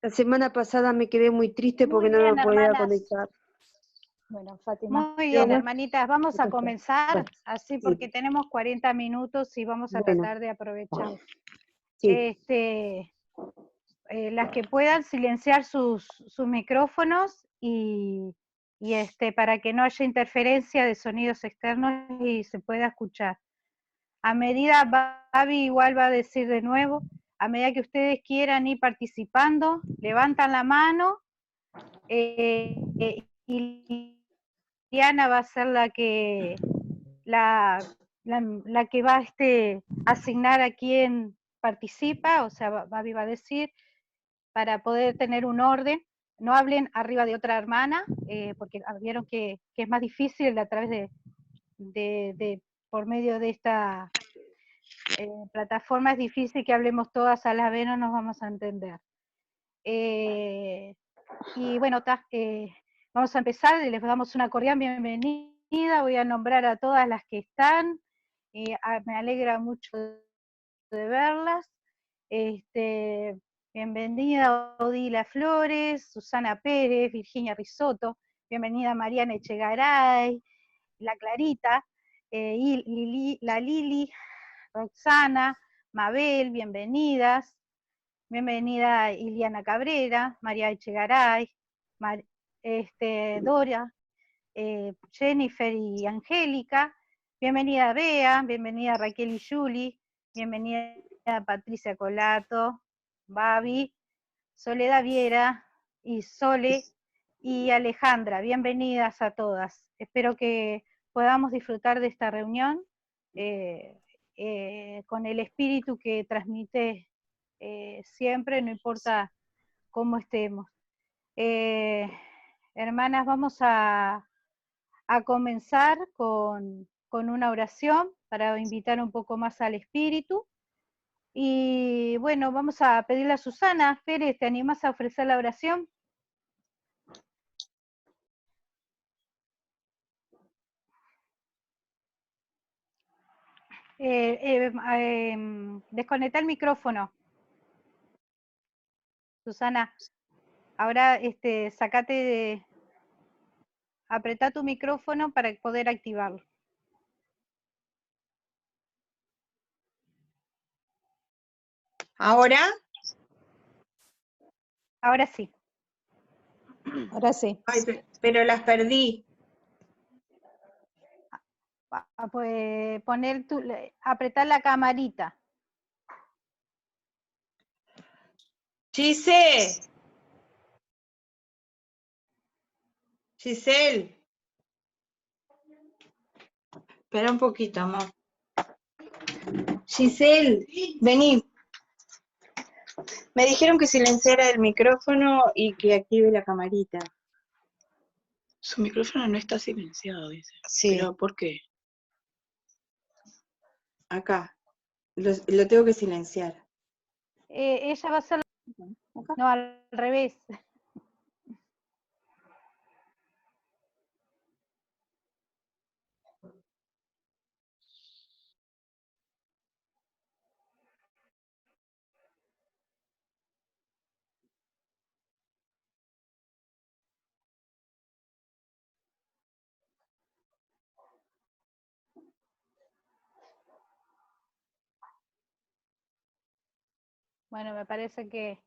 La semana pasada me quedé muy triste porque Muy no bien, me podía hermanas. conectar. Bueno, Fátima. Muy bien, Bueno, hermanitas, vamos a bueno, comenzar, así sí. porque tenemos 40 minutos y vamos a Bueno. tratar de aprovechar. Sí. Las que puedan silenciar sus micrófonos y para que no haya interferencia de sonidos externos y se pueda escuchar. A medida, Babi igual va a decir de nuevo, a medida que ustedes quieran ir participando, levantan la mano y Diana va a ser la que va a asignar a quién participa, o sea, Babi va a decir, para poder tener un orden. No hablen arriba de otra hermana, porque vieron que es más difícil a través por medio de esta plataforma, es difícil que hablemos todas a la vez, no nos vamos a entender. Y bueno, vamos a empezar, les damos una cordial bienvenida, voy a nombrar a todas las que están, me alegra mucho de verlas. Bienvenida Odila Flores, Susana Pérez, Virginia Risotto, bienvenida Mariana Echegaray, la Clarita, la Lili, Roxana, Mabel, bienvenidas. Bienvenida Iliana Cabrera, María Echegaray, Dora, Jennifer y Angélica, bienvenida Bea, bienvenida Raquel y Julie, bienvenida Patricia Colato, Babi, Soledad Viera y Sole y Alejandra, bienvenidas a todas. Espero que podamos disfrutar de esta reunión con el espíritu que transmite siempre, no importa cómo estemos. Hermanas, vamos a comenzar con una oración para invitar un poco más al espíritu. Y bueno, vamos a pedirle a Susana. Pérez, ¿te animas a ofrecer la oración? Desconecta el micrófono. Susana, ahora apretá tu micrófono para poder activarlo. ¿Ahora? Ahora sí. Ahora sí. Ay, pero las perdí. Pues apretar la camarita. Giselle, espera un poquito, amor. Giselle, vení. Me dijeron que silenciara el micrófono y que active la camarita. Su micrófono no está silenciado, dice. Sí. ¿Pero por qué? Acá. Lo tengo que silenciar. Ella va a ser... No, al revés. Bueno, me parece que...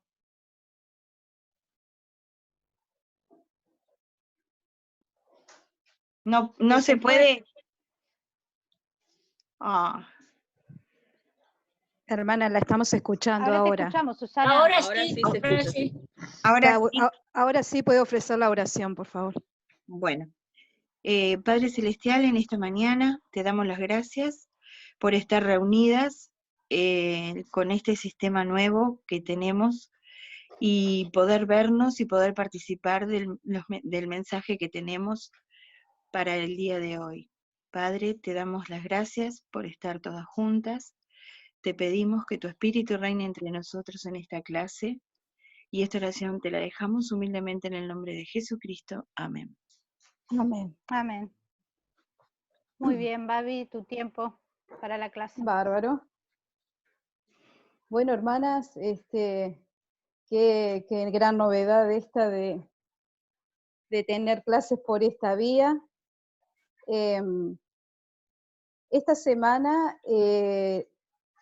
No se puede. Ah. Hermana, la estamos escuchando ahora. Te escuchamos, Susana. Ahora sí sí, se escucha. sí. Ahora sí puede ofrecer la oración, por favor. Bueno. Padre Celestial, en esta mañana te damos las gracias por estar reunidas con este sistema nuevo que tenemos y poder vernos y poder participar del mensaje que tenemos para el día de hoy. Padre, te damos las gracias por estar todas juntas. Te pedimos que tu Espíritu reine entre nosotros en esta clase y esta oración te la dejamos humildemente en el nombre de Jesucristo. Amén. Amén. Amén. Muy bien, Babi, tu tiempo para la clase. Bárbaro. Bueno, hermanas, qué gran novedad esta de tener clases por esta vía. Esta semana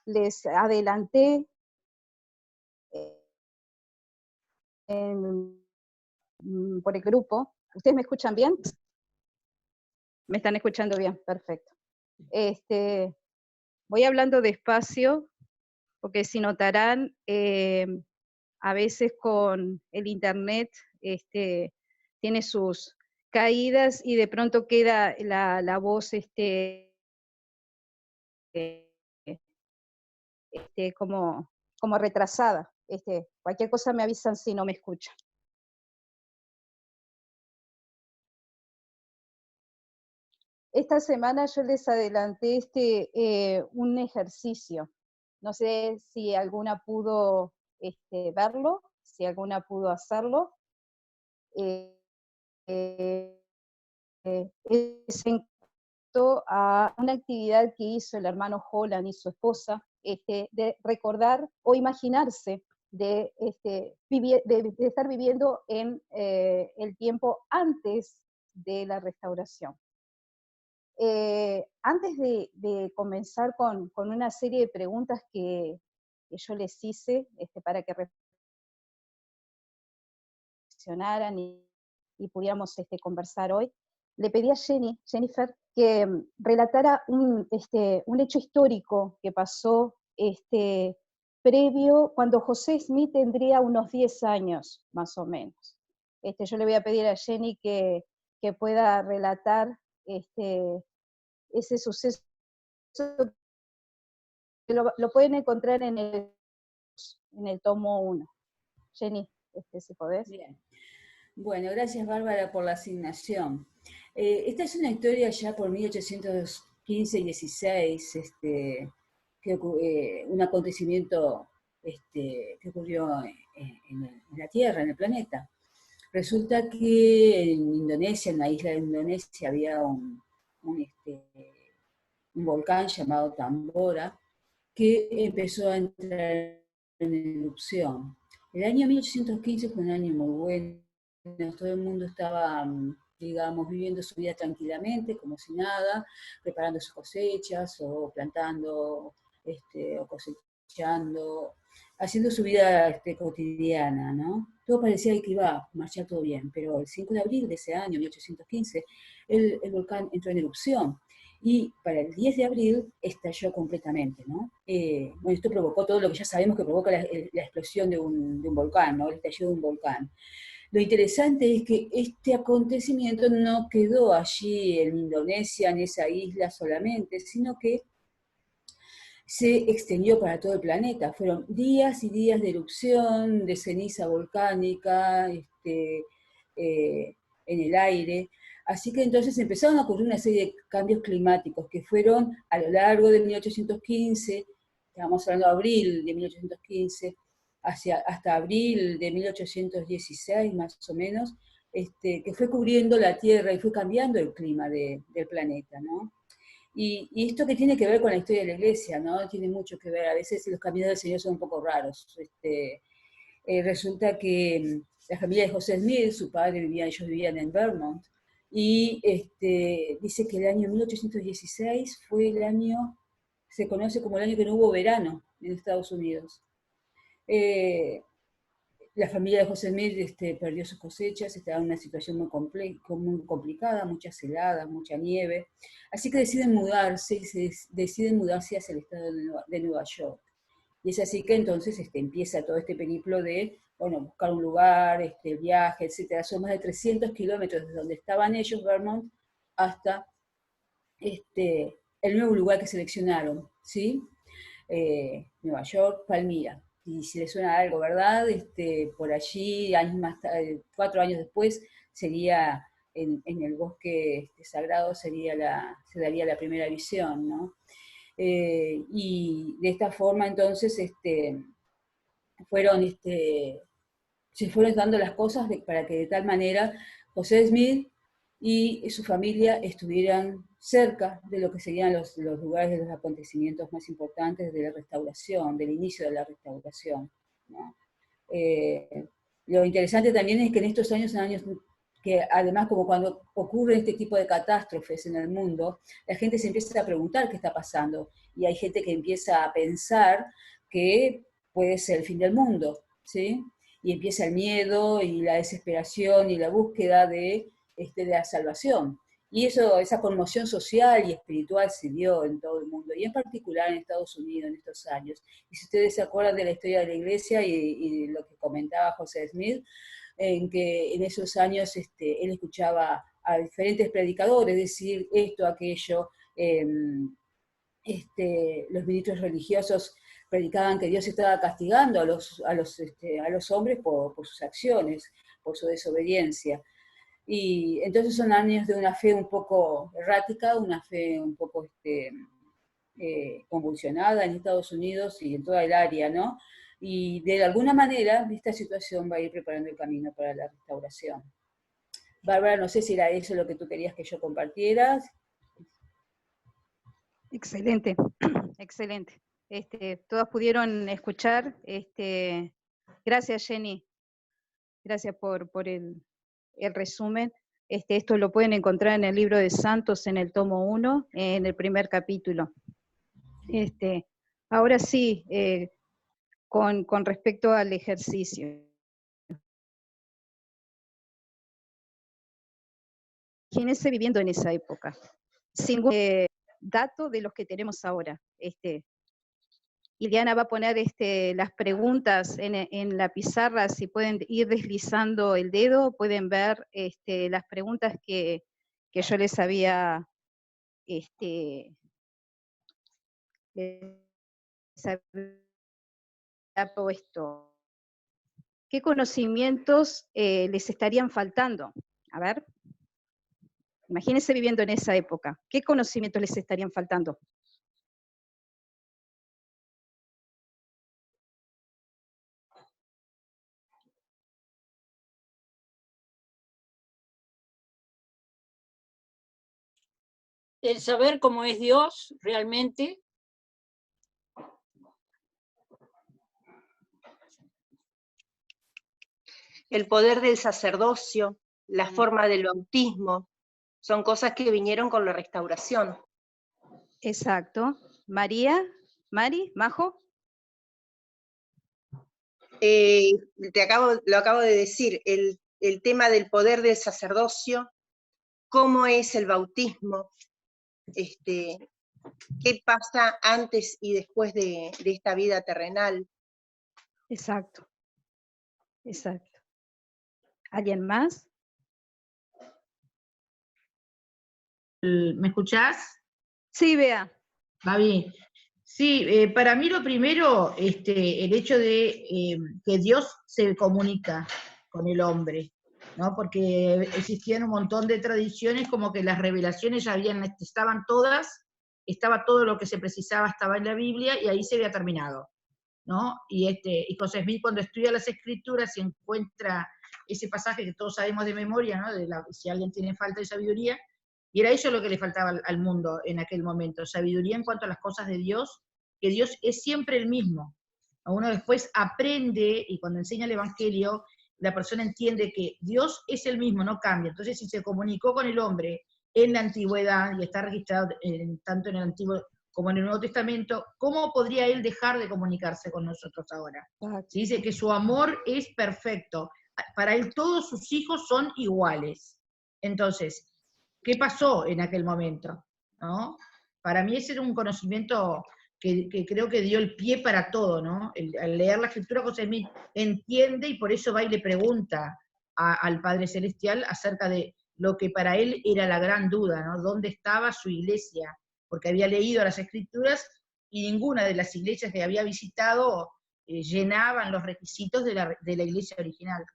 les adelanté por el grupo. ¿Ustedes me escuchan bien? ¿Me están escuchando bien? Perfecto. Voy hablando despacio, porque si notarán, a veces con el internet tiene sus caídas y de pronto queda la voz como retrasada. Cualquier cosa me avisan si no me escuchan. Esta semana yo les adelanté un ejercicio. No sé si alguna pudo verlo, si alguna pudo hacerlo. Es en cuanto a una actividad que hizo el hermano Holland y su esposa, de recordar o imaginarse de estar viviendo en el tiempo antes de la restauración. Antes de comenzar con una serie de preguntas que yo les hice para que reflexionaran y pudiéramos conversar hoy, le pedí a Jennifer, que relatara un hecho histórico que pasó previo, cuando José Smith tendría unos 10 años, más o menos. Yo le voy a pedir a Jenny que pueda relatar ese suceso, que lo pueden encontrar en el tomo 1. Jenny, si podés. Bien. Bueno, gracias Bárbara por la asignación. Esta es una historia ya por 1815 y 16, un acontecimiento que ocurrió en la Tierra, en el planeta. Resulta que en Indonesia, en la isla de Indonesia, había un volcán llamado Tambora, que empezó a entrar en erupción. El año 1815 fue un año muy bueno, todo el mundo estaba, digamos, viviendo su vida tranquilamente, como si nada, preparando sus cosechas, o plantando, o cosechando, haciendo su vida cotidiana, ¿no? Todo parecía que iba a marchar todo bien, pero el 5 de abril de ese año, 1815, el volcán entró en erupción. Y para el 10 de abril estalló completamente, ¿no? Bueno, esto provocó todo lo que ya sabemos que provoca la explosión de un volcán, ¿no? El estallido de un volcán. Lo interesante es que este acontecimiento no quedó allí en Indonesia, en esa isla solamente, sino que se extendió para todo el planeta. Fueron días y días de erupción, de ceniza volcánica, en el aire. Así que entonces empezaron a ocurrir una serie de cambios climáticos que fueron a lo largo de 1815, estamos hablando de abril de 1815, hasta abril de 1816 más o menos, que fue cubriendo la Tierra y fue cambiando el clima del planeta, ¿no? Y esto que tiene que ver con la historia de la Iglesia, ¿no? Tiene mucho que ver, a veces los caminos del Señor son un poco raros. Resulta que la familia de José Smith, su padre ellos vivían en Vermont, y dice que el año 1816 fue el año, se conoce como el año que no hubo verano en Estados Unidos. La familia de José Smith perdió sus cosechas, estaba en una situación muy complicada, muchas heladas, mucha nieve, así que deciden mudarse hacia el estado de Nueva York. Y es así que entonces empieza todo este periplo de, bueno, buscar un lugar, viaje, etc. Son más de 300 kilómetros desde donde estaban ellos, Vermont, hasta el nuevo lugar que seleccionaron, ¿sí? Nueva York, Palmira. Y si les suena algo, ¿verdad? Por allí, años más tarde, 4 años después, sería en el bosque sagrado, se daría la primera visión, ¿no? Y de esta forma, entonces, se fueron dando las cosas para que de tal manera José Smith y su familia estuvieran cerca de lo que serían los lugares de los acontecimientos más importantes de la restauración, del inicio de la restauración, ¿no? Lo interesante también es que en estos años son años que además como cuando ocurre este tipo de catástrofes en el mundo, la gente se empieza a preguntar qué está pasando y hay gente que empieza a pensar que puede ser el fin del mundo, ¿sí? Y empieza el miedo y la desesperación y la búsqueda de la salvación. Y eso, esa conmoción social y espiritual se dio en todo el mundo, y en particular en Estados Unidos en estos años. Y si ustedes se acuerdan de la historia de la iglesia y lo que comentaba José Smith, en que en esos años él escuchaba a diferentes predicadores decir esto, aquello, los ministros religiosos predicaban que Dios estaba castigando a los hombres por sus acciones, por su desobediencia. Y entonces son años de una fe un poco errática, una fe un poco convulsionada en Estados Unidos y en toda el área, ¿no? Y de alguna manera esta situación va a ir preparando el camino para la restauración. Bárbara, no sé si era eso lo que tú querías que yo compartiera. Excelente, excelente. Todas pudieron escuchar. Gracias, Jenny. Gracias por el resumen. Esto lo pueden encontrar en el libro de Santos, en el tomo 1, en el primer capítulo. Ahora sí, con respecto al ejercicio. Imagínense viviendo en esa época, sin dato de los que tenemos ahora. Iliana va a poner las preguntas en la pizarra, si pueden ir deslizando el dedo, pueden ver las preguntas que yo les había, puesto. ¿Qué conocimientos les estarían faltando? A ver, imagínense viviendo en esa época. ¿Qué conocimientos les estarían faltando? El saber cómo es Dios realmente. El poder del sacerdocio, la forma del bautismo, son cosas que vinieron con la restauración. Exacto. María, Mari, Majo. Lo acabo de decir, el tema del poder del sacerdocio, cómo es el bautismo, qué pasa antes y después de esta vida terrenal. Exacto. Exacto. ¿Alguien más? ¿Me escuchás? Sí, Bea. Va bien. Sí, para mí lo primero, el hecho de que Dios se comunica con el hombre, ¿no? Porque existían un montón de tradiciones como que las revelaciones ya estaban todas, estaba todo lo que se precisaba, estaba en la Biblia y ahí se había terminado, ¿no? Y José Smith cuando estudia las Escrituras y encuentra ese pasaje que todos sabemos de memoria, ¿no? Si alguien tiene falta de sabiduría, y era eso lo que le faltaba al mundo en aquel momento, sabiduría en cuanto a las cosas de Dios, que Dios es siempre el mismo. Uno después aprende, y cuando enseña el Evangelio, la persona entiende que Dios es el mismo, no cambia. Entonces, si se comunicó con el hombre en la antigüedad, y está registrado tanto en el Antiguo como en el Nuevo Testamento, ¿cómo podría Él dejar de comunicarse con nosotros ahora? Se dice que su amor es perfecto. Para Él todos sus hijos son iguales. Entonces, ¿qué pasó en aquel momento? ¿No? Para mí ese era un conocimiento que creo que dio el pie para todo, ¿no? Al leer la Escritura, José Smith entiende y por eso va y le pregunta al Padre Celestial acerca de lo que para él era la gran duda, ¿no? ¿Dónde estaba su iglesia? Porque había leído las Escrituras y ninguna de las iglesias que había visitado llenaban los requisitos de la iglesia original.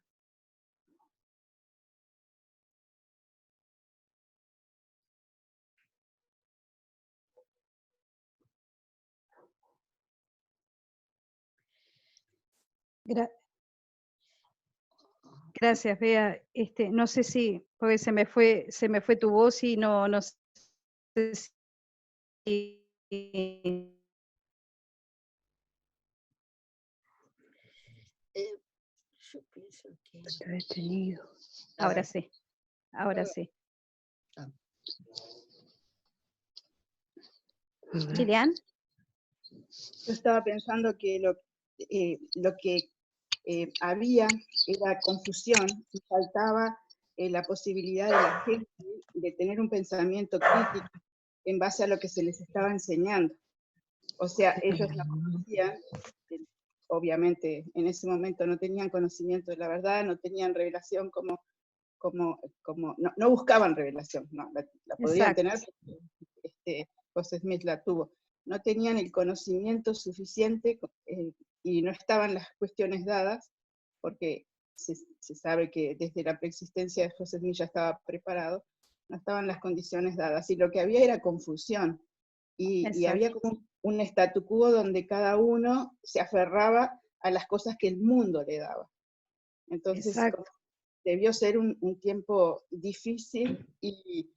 Gracias, Bea. No sé si, porque se me fue tu voz y no sé si Está detenido. Ahora sí, ahora sí. A ver. Lilian, Yo estaba pensando que lo que había era confusión y faltaba la posibilidad de la gente de tener un pensamiento crítico en base a lo que se les estaba enseñando. O sea, ellos no conocían, obviamente en ese momento no tenían conocimiento de la verdad, no tenían revelación no buscaban revelación, no, la podían exacto. tener, José Smith la tuvo. No tenían el conocimiento suficiente y no estaban las cuestiones dadas, porque se sabe que desde la preexistencia de José Smith ya estaba preparado, no estaban las condiciones dadas, y lo que había era confusión, y había como un statu quo donde cada uno se aferraba a las cosas que el mundo le daba. Entonces, Exacto. debió ser un tiempo difícil y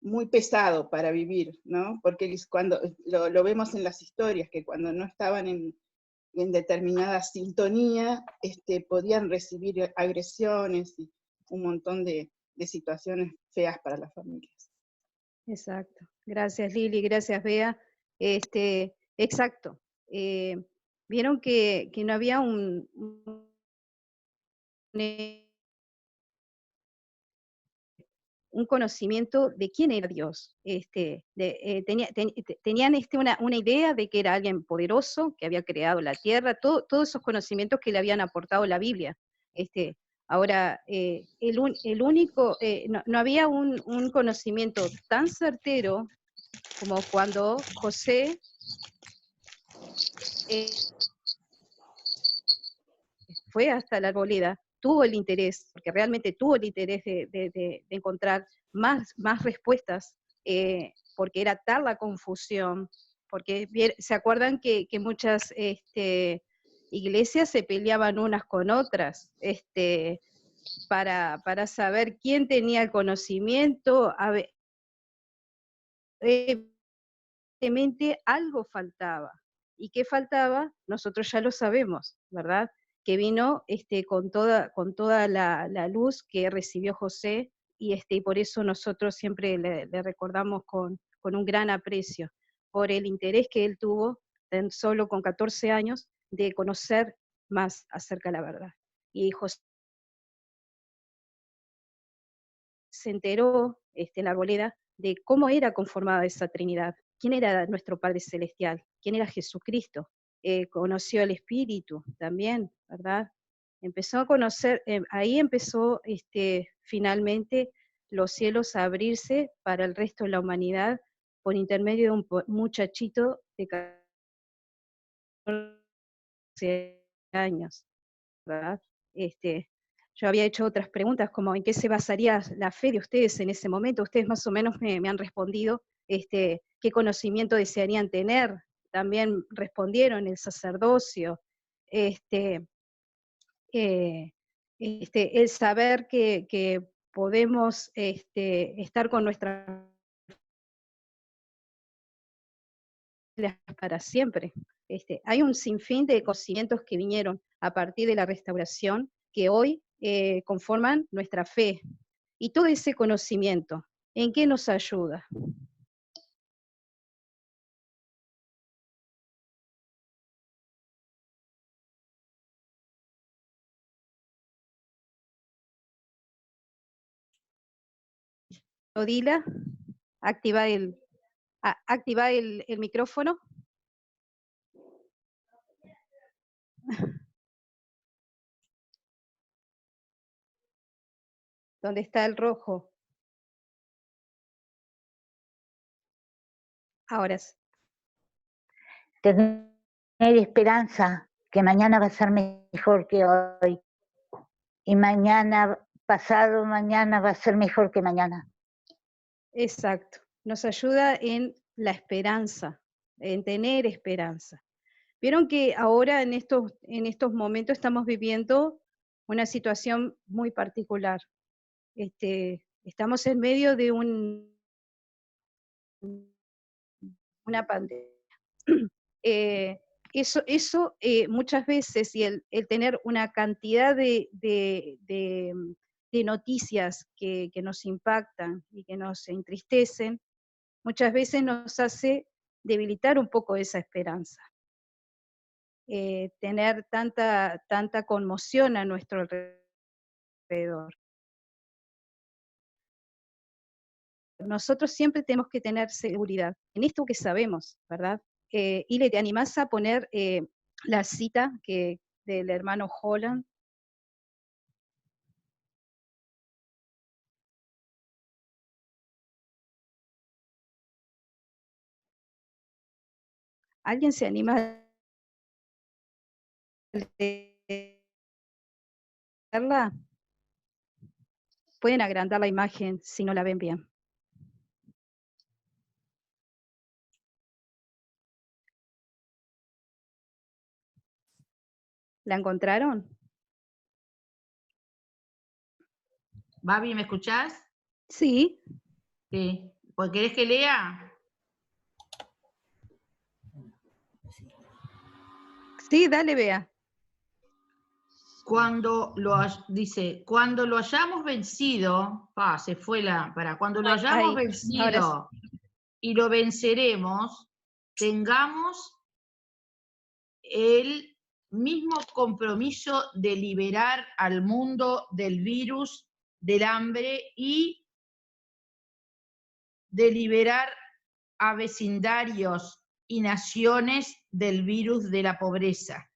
muy pesado para vivir, ¿no? Porque cuando lo vemos en las historias, que cuando no estaban en determinada sintonía, podían recibir agresiones y un montón de situaciones feas para las familias. Exacto. Gracias, Lili, gracias, Bea. Exacto. Vieron que no había un conocimiento de quién era Dios. Tenían una idea de que era alguien poderoso, que había creado la tierra, todos esos conocimientos que le habían aportado la Biblia. Ahora, el único, no había un conocimiento tan certero como cuando José fue hasta la arboleda, tuvo el interés, porque realmente tuvo el interés de encontrar más respuestas, porque era tal la confusión, porque se acuerdan que muchas iglesias se peleaban unas con otras, para saber quién tenía el conocimiento. Evidentemente algo faltaba. ¿Y qué faltaba? Nosotros ya lo sabemos, ¿verdad? Que vino con toda la luz que recibió José, y por eso nosotros siempre le recordamos con un gran aprecio, por el interés que él tuvo, tan solo con 14 años, de conocer más acerca de la verdad. Y José se enteró en la arboleda de cómo era conformada esa Trinidad, quién era nuestro Padre Celestial, quién era Jesucristo. Conoció al Espíritu también, ¿verdad? Empezó a conocer, ahí empezó finalmente los cielos a abrirse para el resto de la humanidad por intermedio de un muchachito de 14 años, ¿verdad? Yo había hecho otras preguntas, como en qué se basaría la fe de ustedes en ese momento. Ustedes más o menos me han respondido qué conocimiento desearían tener. También respondieron el sacerdocio, el saber que podemos estar con nuestra para siempre. Hay un sinfín de conocimientos que vinieron a partir de la restauración que hoy conforman nuestra fe. Y todo ese conocimiento, ¿en qué nos ayuda? Odila, activa el micrófono. ¿Dónde está el rojo? Ahora sí. Tener esperanza que mañana va a ser mejor que hoy. Y mañana, pasado mañana, va a ser mejor que mañana. Exacto. Nos ayuda en la esperanza, en tener esperanza. Vieron que ahora en estos momentos estamos viviendo una situación muy particular. Estamos en medio de una pandemia. eso muchas veces, y el tener una cantidad de noticias que nos impactan y que nos entristecen, muchas veces nos hace debilitar un poco esa esperanza. Tener tanta conmoción a nuestro alrededor. Nosotros siempre tenemos que tener seguridad en esto que sabemos, ¿verdad? Ile, ¿te animás a poner la cita del hermano Holland? ¿Alguien se anima a leerla? Pueden agrandar la imagen si no la ven bien. ¿La encontraron? Babi, ¿me escuchás? Sí. Sí. ¿Pues querés que lea? Sí, dale, Bea. Dice, cuando lo hayamos vencido, se fue cuando lo Ahí, hayamos ahora vencido y lo venceremos, tengamos el mismo compromiso de liberar al mundo del virus, del hambre y de liberar a vecindarios y naciones del virus de la pobreza.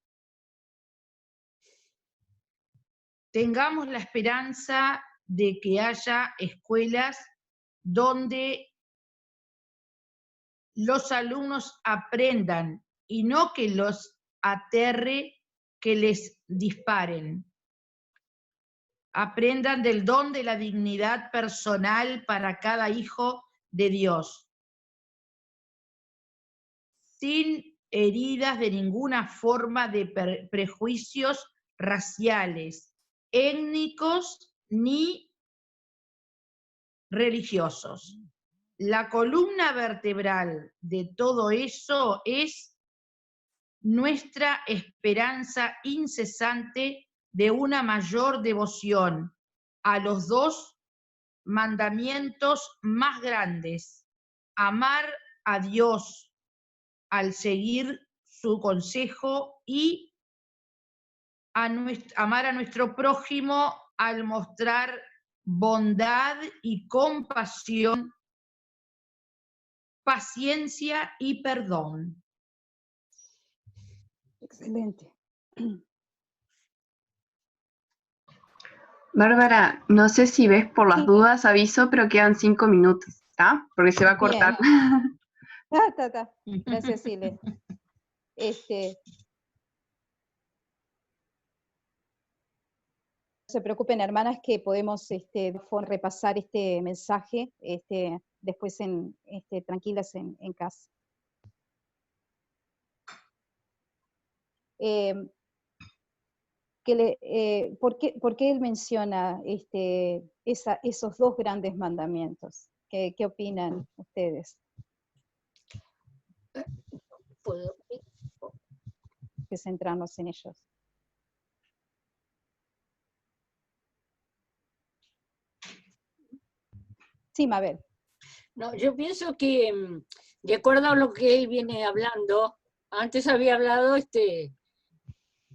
Tengamos la esperanza de que haya escuelas donde los alumnos aprendan y no que los aterre que les disparen. Aprendan del don de la dignidad personal para cada hijo de Dios, sin heridas de ninguna forma de prejuicios raciales, étnicos ni religiosos. La columna vertebral de todo eso es nuestra esperanza incesante de una mayor devoción a los dos mandamientos más grandes: amar a Dios al seguir su consejo y amar a nuestro prójimo al mostrar bondad y compasión, paciencia y perdón. Excelente. Bárbara, no sé si ves por las dudas, aviso, pero quedan 5 minutos, ¿está? Porque se va a cortar. Está. Gracias, Ile. No se preocupen, hermanas, que podemos repasar este mensaje después tranquilas en casa. ¿Por qué él menciona esos dos grandes mandamientos? ¿Qué opinan ustedes? ¿Puedo? Que centrarnos en ellos. Sí, Mabel. No, yo pienso que, de acuerdo a lo que él viene hablando, antes había hablado, está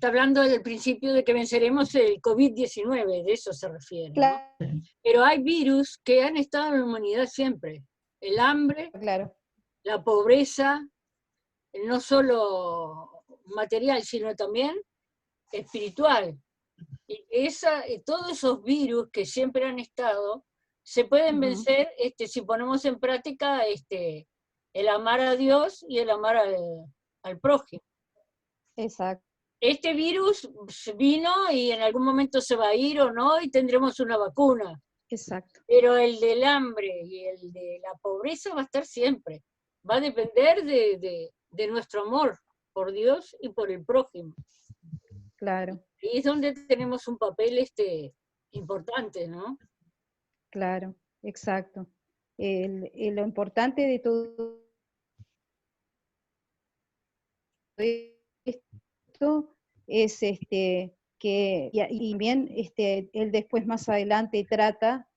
hablando del principio de que venceremos el COVID-19, de eso se refiere, ¿no? Pero hay virus que han estado en la humanidad siempre. El hambre, la pobreza, no solo material, sino también espiritual. Y todos esos virus que siempre han estado, se pueden vencer si ponemos en práctica el amar a Dios y el amar al prójimo. Exacto. Este virus vino y en algún momento se va a ir o no, y tendremos una vacuna. Exacto. Pero el del hambre y el de la pobreza va a estar siempre. Va a depender de nuestro amor por Dios y por el prójimo. Claro. Y es donde tenemos un papel importante, ¿no? Claro, exacto. Lo importante de todo esto es que, y bien, él después más adelante trata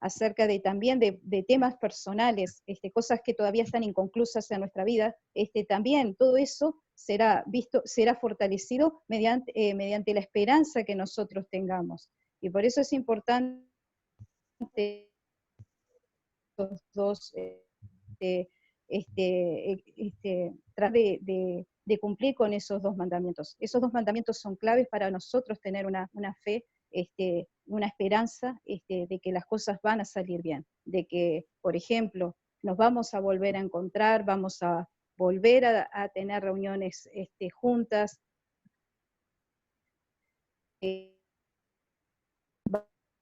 acerca de también de temas personales, cosas que todavía están inconclusas en nuestra vida, también todo eso será visto, será fortalecido mediante la esperanza que nosotros tengamos. Y por eso es importante estos dos, tratar de cumplir con esos dos mandamientos. Esos dos mandamientos son claves para nosotros tener una fe, una esperanza de que las cosas van a salir bien, de que, por ejemplo, nos vamos a volver a encontrar, vamos a volver a tener reuniones juntas,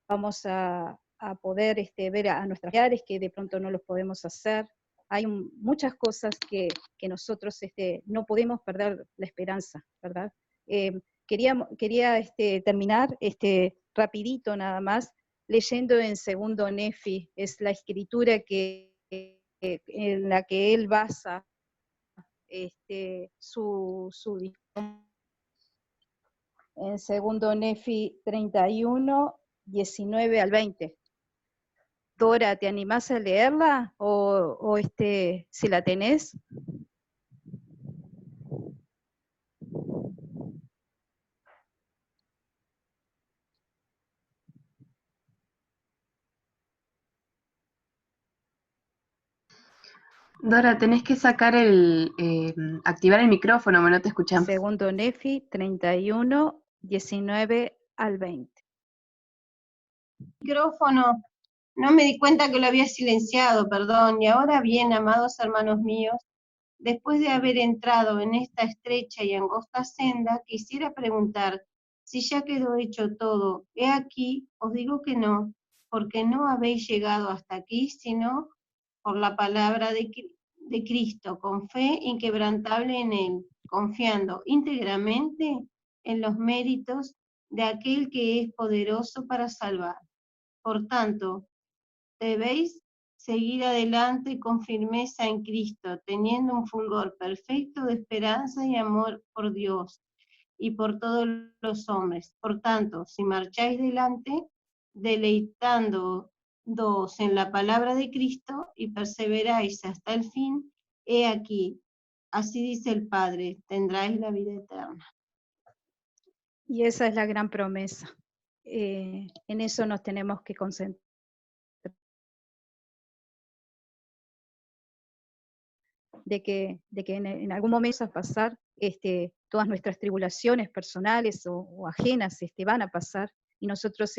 vamos a poder ver a nuestros familiares que de pronto no los podemos hacer. Hay muchas cosas que nosotros no podemos perder la esperanza, ¿verdad? Quería terminar rapidito nada más, leyendo en segundo Nefi, es la escritura en la que él basa su en segundo Nefi 31, 19 al 20. Dora, ¿te animás a leerla? O si la tenés. Dora, tenés que sacar activar el micrófono, no te escuchamos. Segundo Nefi 31, 19 al 20. Micrófono, no me di cuenta que lo había silenciado, perdón. Y ahora bien, amados hermanos míos, después de haber entrado en esta estrecha y angosta senda, quisiera preguntar si ya quedó hecho todo. He aquí, os digo que no, porque no habéis llegado hasta aquí, sino por la palabra de Cristo, con fe inquebrantable en Él, confiando íntegramente en los méritos de aquel que es poderoso para salvar. Por tanto, debéis seguir adelante con firmeza en Cristo, teniendo un fulgor perfecto de esperanza y amor por Dios y por todos los hombres. Por tanto, si marcháis delante, deleitándoos en la palabra de Cristo y perseveráis hasta el fin, he aquí, así dice el Padre, tendráis la vida eterna. Y esa es la gran promesa. En eso nos tenemos que concentrar. De que en algún momento va a pasar, todas nuestras tribulaciones personales o ajenas van a pasar, y nosotros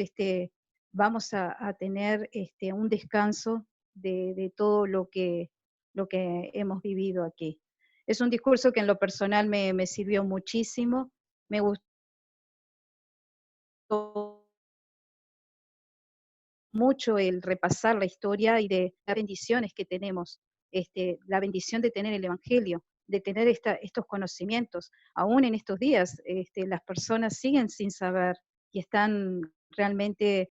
vamos a tener un descanso de todo lo que hemos vivido aquí. Es un discurso que en lo personal me sirvió muchísimo, me gustó mucho el repasar la historia y de las bendiciones que tenemos, la bendición de tener el Evangelio, de tener estos conocimientos. Aún en estos días las personas siguen sin saber y están realmente